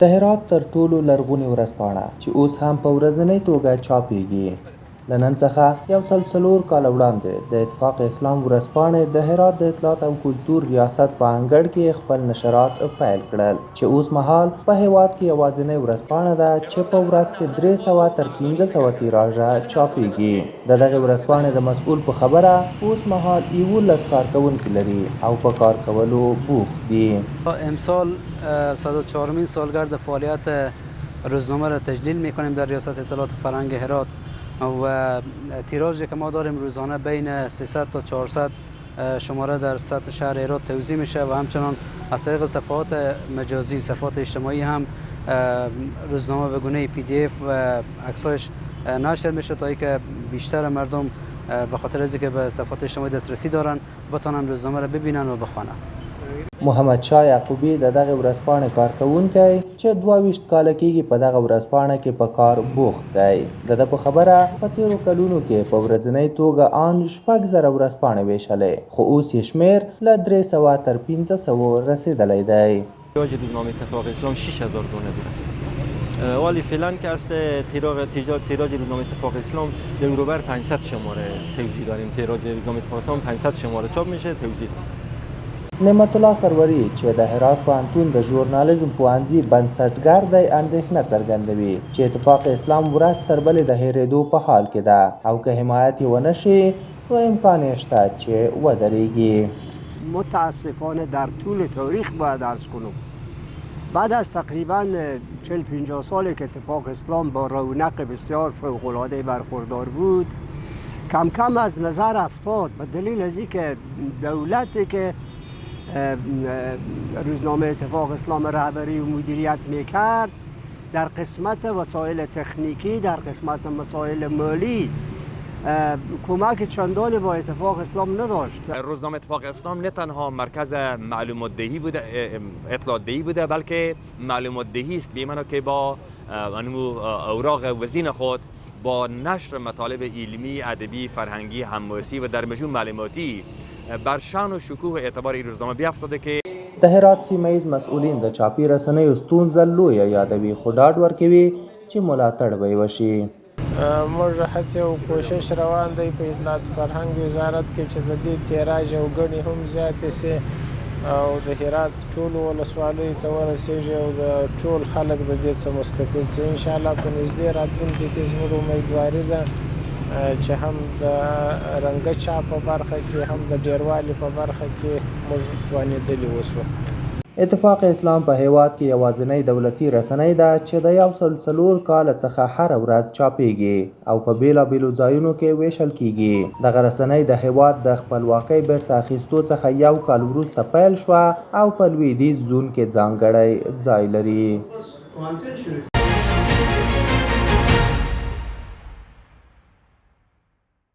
د هرات تر ټولو لرغونې ورځپاڼه چې اوس هم په ورځنۍ توګه چاپېږي له نن څخه 104 کاله وړاندې د اتفاق اسلام ورځپاڼې د هرات د اطلاعات او کلتور ریاست په انګړ کې خپل نشرات پیل کړل چې اوس مهال په هیواد کې یوازینۍ ورځپاڼه ده چې په ورځ کې 300 تر 1500 تیراژه چاپېږي. د دغې ورځپاڼې د مسؤل په خبره اوس مهال 11 کارکونکي لري او په کار کولو بوخت دي. امسال 104مین سالگرد فعالیت روزنامه را تجلیل میکنیم در ریاست اطلاعات فرهنگ هرات و تیراژی که ما داریم روزانه بین 300 تا 400 شماره در سطح شهر هرات توزیع میشه و همچنان از طریق صفحات مجازی صفحات اجتماعی هم روزنامه به گونه PDF و عکسایش نشر میشه تا اینکه بیشتر مردم به خاطر از اینکه به صفحات اجتماعی دسترسی دارن بتونن روزنامه را ببینن و بخوانن. محمد شاه یعقوبی د دغه ورځپاڼې کارکونکی چې 22 کاله کېږي په دغه ورځپاڼه کې په کار بوخت دی. د ده په خبره په تېرو کلونو کې په ورځنۍ توګه ان 6000 ورځپاڼې ویشلې خو اوس یې شمېر له 300 تر 500 رسیدلی دی. تیراژ روزنامه اتفاق اسلام 6000 دانه بوده است. ولی فعلا که است تیراژ روزنامه اتفاق اسلام در بروبر 500 شماره توزیع داریم. تیراژ روزنامه اتفاق اسلام 500 شماره چاپ میشه توزیع. نعمت الله سروری چې د هرات پوهنتون د ژورنالیزم پوهنځي بنسټګر دی اندېښنه څرګندوي چې اتفاق اسلام ورځ تر بلې د هېرېدو په حال کې ده او که حمایت یې ونه شي نو امکان یې شته چې ودرېږي. متاسفانه در طول تاریخ باید عرض کنم بعد از تقریبا 40-50 سالی که اتفاق اسلام با رونق بسیار فوق‌العاده برخوردار بود کم کم از نظر افتاد به دلیل از اینکه دولتی که روزنامه اتفاق اسلام رهبری و مدیریت میکرد در قسمت وسایل تکنیکی در قسمت مسائل مالی کمک چندانی با اتفاق اسلام نداشت. روزنامه اتفاق اسلام نه تنها مرکز معلومات دهی بوده اطلاعات دهی بوده بلکه معلومات دهی است بیمانه که با اوراق وزین خود با نشر مطالب علمی، ادبی، فرهنگی، حماسی و در مجموع معلوماتی بر شان و شکوه و اعتبار این روزنامه بیافزوده که د هرات سیمه ایز مسؤلین د چاپي رسنیو ستونزه لویه یادوي خو ډاډ ورکوي چې ملاتړ به یې وشي. موږ هڅې او کوشش روان دی په اطلاعات فرهنګ وزارت کې چې د دې تیراژ او ګڼې هم زیاتې سي او د هرات ټولو ولسوالیو ته ورسېږي او د ټول خلک د دې څخه مستفید سي. انشاءالله په نږدې راتلونکي کې زموږ امیدواري ده چې هم د رنګه چاپ په برخه کې هم د ډیروالي په برخه کې موږ توانېدلي اوسو. اتفاق اسلام په هیواد کې یوازینۍ دولتي رسنۍ ده چې د 104 کال څخه هر ورځ چاپېږي او په بیلابیلو ځایونو کې ویشل کیږي. دغه رسنۍ د هیواد د خپلواکۍ بیرته اخیستو څخه 1 کال وروسته پیل شوه او په لویدیځ زون کې ځانګړی ځای لري.